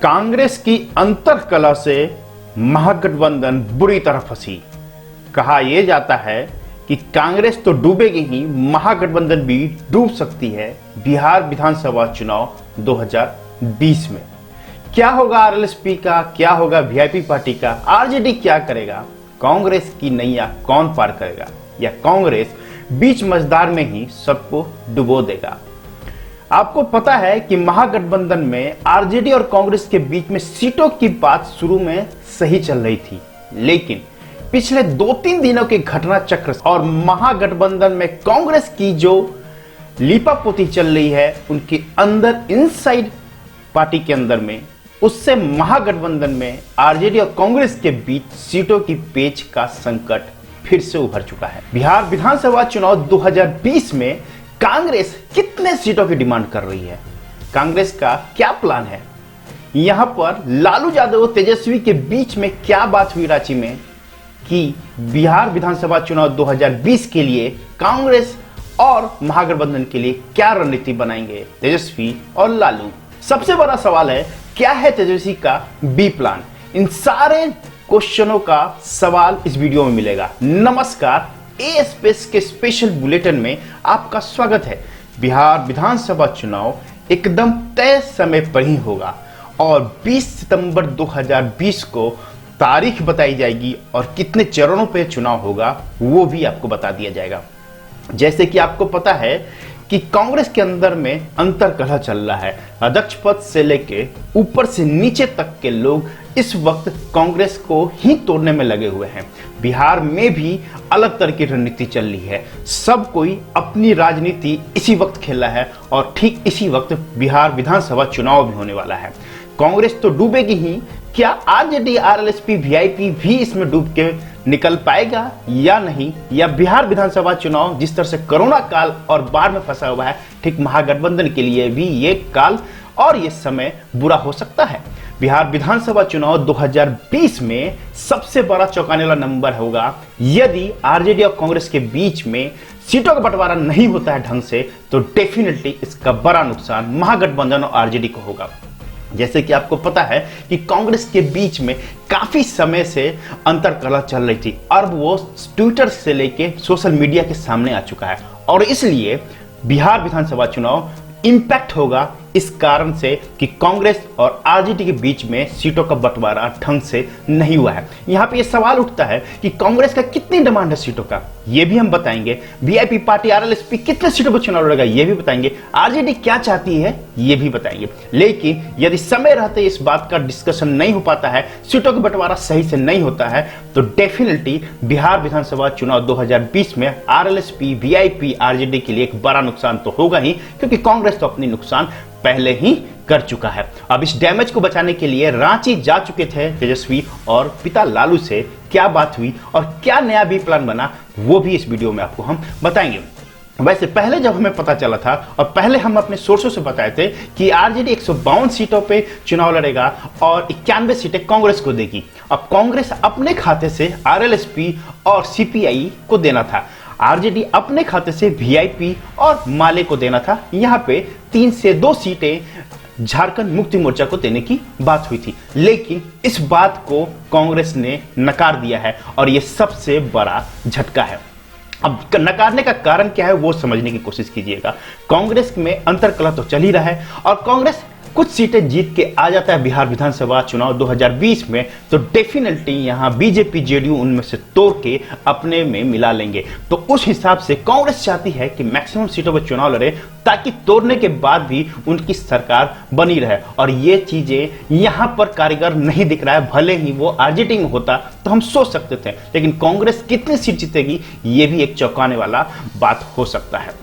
कांग्रेस की अंतरकलह से महागठबंधन बुरी तरह फंसी। कहा यह जाता है कि कांग्रेस तो डूबेगी ही, महागठबंधन भी डूब सकती है बिहार विधानसभा चुनाव 2020 में। क्या होगा आरएलएसपी का, क्या होगा वीआईपी पार्टी का, आरजेडी क्या करेगा, कांग्रेस की नैया कौन पार करेगा, या कांग्रेस बीच मझधार में ही सबको डुबो देगा। आपको पता है कि महागठबंधन में आरजेडी और कांग्रेस के बीच में सीटों की बात शुरू में सही चल रही थी, लेकिन पिछले 2-3 दिनों के घटना चक्र और महागठबंधन में कांग्रेस की जो लीपापोती चल रही है उनके अंदर, इनसाइड पार्टी के अंदर में, उससे महागठबंधन में आरजेडी और कांग्रेस के बीच सीटों की पेच का संकट फिर से उभर चुका है। बिहार विधानसभा चुनाव 2020 में कांग्रेस कितने सीटों की डिमांड कर रही है, कांग्रेस का क्या प्लान है, यहां पर लालू यादव और तेजस्वी के बीच में क्या बात हुई रांची में कि बिहार विधानसभा चुनाव 2020 के लिए कांग्रेस और महागठबंधन के लिए क्या रणनीति बनाएंगे तेजस्वी और लालू। सबसे बड़ा सवाल है, क्या है तेजस्वी का बी प्लान। इन सारे क्वेश्चनों का सवाल इस वीडियो में मिलेगा। नमस्कार, ए स्पेस के स्पेशल बुलेटिन में आपका स्वागत है। बिहार विधानसभा चुनाव एकदम तय समय पर ही होगा और 20 सितंबर 2020 को तारीख बताई जाएगी और कितने चरणों पे चुनाव होगा वो भी आपको बता दिया जाएगा। जैसे कि आपको पता है कि कांग्रेस के अंदर में अंतरकलह चल रहा है। अध्यक्ष पद से लेके ऊपर से नीचे तक के लोग इस वक्त कांग्रेस को ही तोड़ने में लगे हुए हैं। बिहार में भी अलग तरह की रणनीति चल रही है। सब कोई अपनी राजनीति इसी वक्त खेल रहा है और ठीक इसी वक्त बिहार विधानसभा चुनाव भी होने वाला है। कांग्रेस तो डूबेगी ही, क्या आरजेडी, आरएलएसपी, वीआईपी भी इसमें डूब के निकल पाएगा या नहीं, या बिहार विधानसभा चुनाव जिस तरह से कोरोना काल और बाढ़ में फंसा हुआ है, ठीक महागठबंधन के लिए भी ये काल और ये समय बुरा हो सकता है। बिहार विधानसभा चुनाव 2020 में सबसे बड़ा चौंकाने वाला नंबर होगा यदि आरजेडी और कांग्रेस के बीच में सीटों का बंटवारा नहीं होता है ढंग से, तो डेफिनेटली इसका बड़ा नुकसान महागठबंधन और आरजेडी को होगा। जैसे कि आपको पता है कि कांग्रेस के बीच में काफी समय से अंतरकलह चल रही थी, अब वो ट्विटर से लेके सोशल मीडिया के सामने आ चुका है और इसलिए बिहार विधानसभा चुनाव इंपैक्ट होगा इस कारण से कि कांग्रेस और आरजेडी के बीच में सीटों का बंटवारा ढंग से नहीं हुआ है। यहां पे ये सवाल उठता है कि कांग्रेस का कितनी डिमांड है सीटों का, ये भी हम बताएंगे। वीआईपी पार्टी आरएलएसपी कितने सीटों पर चुनाव लड़ेगा, ये भी बताएंगे। आरजेडी क्या चाहती है, ये भी बताएंगे। लेकिन यदि समय रहते इस बात का डिस्कशन नहीं हो पाता है, सीटों का बंटवारा सही से नहीं होता है, तो डेफिनेटली बिहार विधानसभा चुनाव 2020 में आरएलएसपी, वीआईपी, आरजेडी के लिए एक बड़ा नुकसान तो होगा ही, क्योंकि कांग्रेस तो अपनी नुकसान पहले ही कर चुका है। अब इस डैमेज को बचाने के लिए रांची जा चुके थे तेजस्वी और पिता लालू से क्या बात हुई और क्या नया बी प्लान बना, वो भी इस वीडियो में आपको हम बताएंगे। वैसे पहले जब हमें पता चला था और पहले हम अपने सोर्सों से बताए थे कि आरजेडी 152 सीटों पे चुनाव लड़ेगा और 91 सीटें कांग्रेस को देगी। अब कांग्रेस अपने खाते से आरएलएसपी और सीपीआई को देना था, आरजेडी अपने खाते से वीआईपी और माले को देना था। यहां पे 3 से 2 सीटें झारखंड मुक्ति मोर्चा को देने की बात हुई थी, लेकिन इस बात को कांग्रेस ने नकार दिया है और यह सबसे बड़ा झटका है। अब नकारने का कारण क्या है वो समझने की कोशिश कीजिएगा। कांग्रेस में अंतरकलह तो चल ही रहा है और कांग्रेस कुछ सीटें जीत के आ जाता है बिहार विधानसभा चुनाव 2020 में, तो डेफिनेटली यहां बीजेपी, जेडीयू उनमें से तोड़ के अपने में मिला लेंगे। तो उस हिसाब से कांग्रेस चाहती है कि मैक्सिमम सीटों पर चुनाव लड़े ताकि तोड़ने के बाद भी उनकी सरकार बनी रहे, और ये चीजें यहां पर कारीगर नहीं दिख रहा है। भले ही वो आरजेडी में होता तो हम सोच सकते थे, लेकिन कांग्रेस कितनी सीट जीतेगी ये भी एक चौंकाने वाला बात हो सकता है।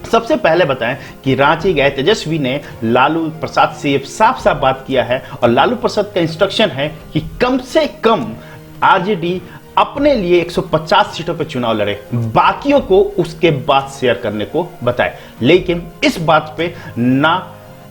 सबसे पहले बताएं कि रांची गए तेजस्वी ने लालू प्रसाद से साफ साफ बात किया है और लालू प्रसाद का इंस्ट्रक्शन है कि कम से कम आरजेडी अपने लिए 150 सीटों पर चुनाव लड़े, बाकियों को उसके बाद शेयर करने को बताए। लेकिन इस बात पे ना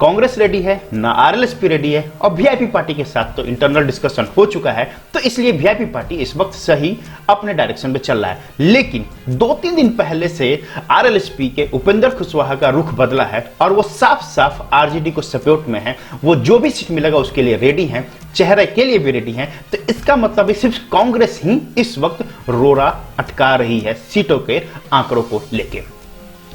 कांग्रेस रेडी है, ना आरएलएसपी रेडी है, और वीआईपी पार्टी के साथ तो इंटरनल डिस्कशन हो चुका है, तो इसलिए वीआईपी पार्टी इस वक्त सही अपने डायरेक्शन में चल रहा है। लेकिन 2-3 दिन पहले से आरएलएसपी के उपेंद्र कुशवाहा का रुख बदला है और वो साफ साफ आरजेडी को सपोर्ट में है। वो जो भी सीट मिलेगा उसके लिए रेडी है, चेहरे के लिए भी रेडी है। तो इसका मतलब सिर्फ कांग्रेस ही इस वक्त रोड़ा अटका रही है सीटों के आंकड़ों को लेके।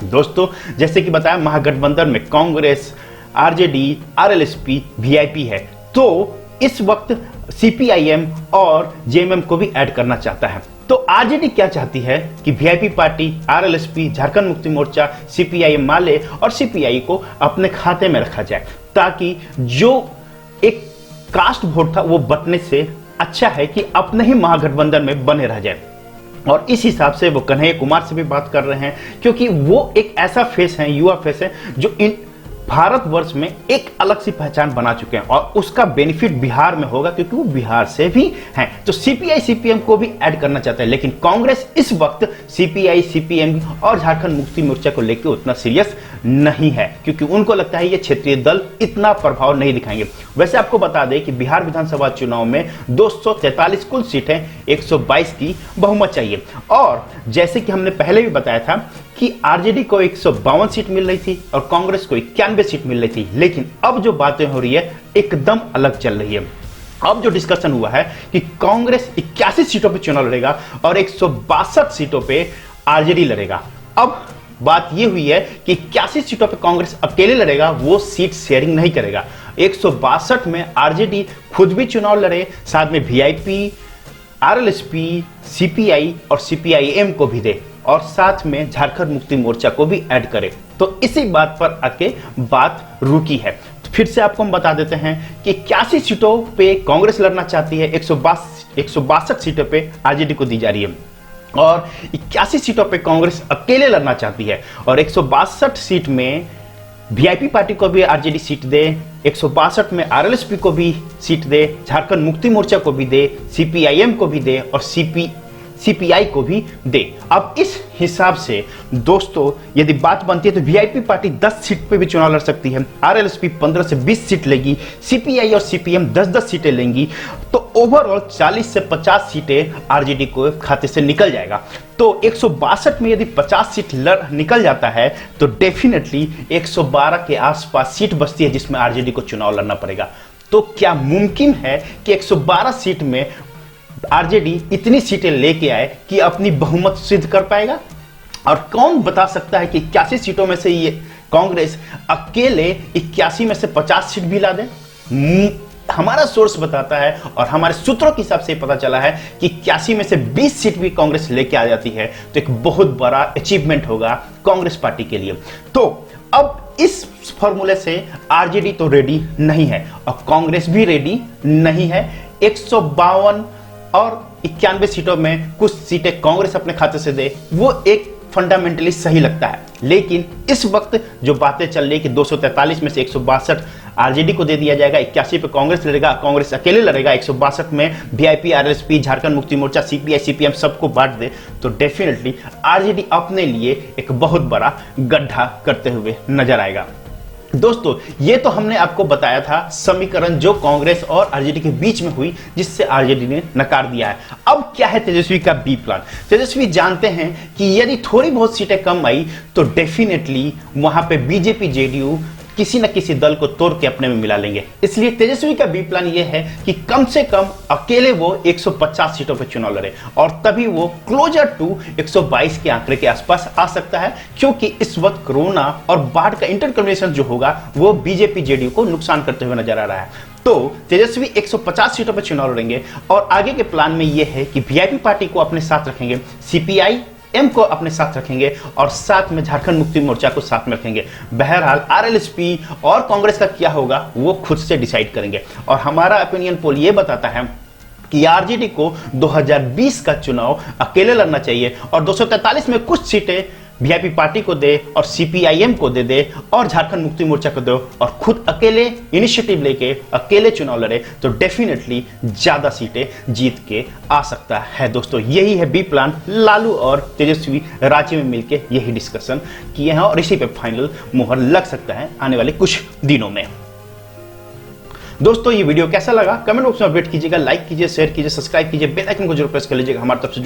दोस्तों, जैसे कि बताया, महागठबंधन में कांग्रेस, आरजेडी, आरएलएसपी, वीआईपी है, तो इस वक्त सीपीआईएम और जेएमएम को भी ऐड करना चाहता है। तो आरजेडी क्या चाहती है कि VIP party, RLSP, Jharkhand Mukti Morcha, CPIM माले और सीपीआई को अपने खाते में रखा जाए, ताकि जो एक कास्ट वोट था वो बटने से अच्छा है कि अपने ही महागठबंधन में बने रह जाए। और इस हिसाब से वो कन्हैया कुमार से भी बात कर रहे हैं, क्योंकि वो एक ऐसा फेस है, युवा फेस है, जो इन भारतवर्ष में एक अलग सी पहचान बना चुके हैं और उसका बेनिफिट बिहार में होगा, क्योंकि वो बिहार से भी हैं। तो सीपीआई सीपीएम को भी ऐड करना चाहते हैं, लेकिन कांग्रेस इस वक्त सीपीआई सीपीएम और झारखंड मुक्ति मोर्चा को लेकर उतना सीरियस नहीं है, क्योंकि उनको लगता है ये क्षेत्रीय दल इतना प्रभाव नहीं दिखाएंगे। वैसे आपको बता दें कि बिहार विधानसभा चुनाव में 243 कुल सीटें, 122 की बहुमत चाहिए। और जैसे कि हमने पहले भी बताया था कि आरजेडी को 152 सीट मिल रही थी और कांग्रेस को 91 सीट मिल रही थी, लेकिन अब जो बातें हो रही है एकदम अलग चल रही है। अब जो डिस्कशन हुआ है कि कांग्रेस 81 सीटों पे चुनाव लड़ेगा और 162 सीटों पे आरजेडी लड़ेगा। अब बात यह हुई है कि 81 सीटों पे कांग्रेस अकेले लड़ेगा, वो सीट शेयरिंग नहीं करेगा। 162 में आरजेडी खुद भी चुनाव लड़े, साथ में वीआईपी, आरएलएसपी, सीपीआई और सीपीआईएम को भी दे, और साथ में झारखंड मुक्ति मोर्चा को भी ऐड करे। तो इसी बात पर आके बात रुकी है। तो फिर से आपको हम बता देते हैं कि 81 सीटों पे कांग्रेस लड़ना चाहती है, 162 सीटों पे आरजेडी को दी जा रही है, और 81 सीटों पे कांग्रेस अकेले लड़ना चाहती है, और 162 सीट में वीआईपी पार्टी को भी आरजेडी सीट दे, 162 में आरएलएसपी को भी सीट दे, झारखंड मुक्ति मोर्चा को भी दे, सीपीआईएम को भी दे और सीपीआई को भी दे। अब इस हिसाब से दोस्तों यदि बात बनती है तो वीआईपी पार्टी 10 सीट पे भी चुनाव लड़ सकती है, आरएलएसपी 15 से 20 सीट लेगी, सीपीआई और सीपीएम 10-10 सीटें लेंगी, तो ओवरऑल 40 से 50 सीटें आरजेडी को खाते से निकल जाएगा। तो 162 में यदि 50 सीट निकल जाता है तो डेफिनेटली 112 के आसपास सीट बचती है जिसमें आरजेडी को चुनाव लड़ना पड़ेगा। तो क्या मुमकिन है कि 112 सीट में आरजेडी इतनी सीटें लेके आए कि अपनी बहुमत सिद्ध कर पाएगा? और कौन बता सकता है कि 81 सीटों में से ये कांग्रेस अकेले 81 में से 50 सीट भी ला दे? हमारा सोर्स बताता है और हमारे सूत्रों के हिसाब से पता चला है कि 81 में से 20 सीट भी कांग्रेस लेके आ जाती है तो एक बहुत बड़ा अचीवमेंट होगा कांग्रेस पार्टी के लिए। तो अब इस फॉर्मूले से आरजेडी तो रेडी नहीं है और कांग्रेस भी रेडी नहीं है। 152 और 91 सीटों में कुछ सीटें कांग्रेस अपने खाते से दे, वो एक फंडामेंटली सही लगता है। लेकिन इस वक्त जो बातें चल रही है कि 243 में से 162 आरजेडी को दे दिया जाएगा, 81 पे कांग्रेस लड़ेगा, कांग्रेस अकेले लड़ेगा, 162 में VIP, RLSP, Jharkhand Mukti Morcha, CPI, CPM सबको बांट दे, तो डेफिनेटली आरजेडी अपने लिए एक बहुत बड़ा गड्ढा करते हुए नजर आएगा। दोस्तों ये तो हमने आपको बताया था समीकरण जो कांग्रेस और आरजेडी के बीच में हुई, जिससे आरजेडी ने नकार दिया है। अब क्या है तेजस्वी का बी प्लान? तेजस्वी जानते हैं कि यदि थोड़ी बहुत सीटें कम आई तो डेफिनेटली वहां पे बीजेपी, जेडीयू किसी न किसी दल को तोड़ के अपने में मिला लेंगे। इसलिए तेजस्वी का बी प्लान यह है कि कम से कम अकेले वो 150 सीटों पर चुनाव लड़े और तभी वो क्लोजर टू 122 के आंकड़े के आसपास आ सकता है, क्योंकि इस वक्त कोरोना और बाढ़ का इंटर कॉम्बिनेशन जो होगा वो बीजेपी, जेडीयू को नुकसान करते हुए नजर आ रहा है। तो तेजस्वी 150 सीटों पर चुनाव लड़ेंगे और आगे के प्लान में यह है कि वीआईपी पार्टी को अपने साथ रखेंगे, सीपीआई एम को अपने साथ रखेंगे और साथ में झारखंड मुक्ति मोर्चा को साथ में रखेंगे। बहरहाल आरएलएसपी और कांग्रेस का क्या होगा वो खुद से डिसाइड करेंगे। और हमारा ओपिनियन पोल ये बताता है कि आरजेडी को 2020 का चुनाव अकेले लड़ना चाहिए और 243 में कुछ सीटें वीआईपी पार्टी को दे और सीपीआईएम को दे दे और झारखंड मुक्ति मोर्चा को दे और खुद अकेले इनिशिएटिव लेके अकेले चुनाव लड़े तो डेफिनेटली ज्यादा सीटें जीत के आ सकता है। दोस्तों यही है बी प्लान। लालू और तेजस्वी राज्य में मिलकर यही डिस्कशन किए हैं और इसी पे फाइनल मुहर लग सकता है आने वाले कुछ दिनों में। दोस्तों ये वीडियो कैसा लगा कमेंट बॉक्स में अपडेट कीजिएगा, लाइक कीजिए, शेयर कीजिए, सब्सक्राइब कीजिए, बेल आइकन को जरूर प्रेस कर लीजिएगा। हमारी तरफ से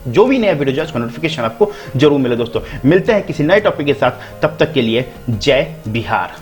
जो भी नया वीडियो है उसका नोटिफिकेशन आपको जरूर मिले। दोस्तों मिलते हैं किसी नए टॉपिक के साथ, तब तक के लिए जय बिहार।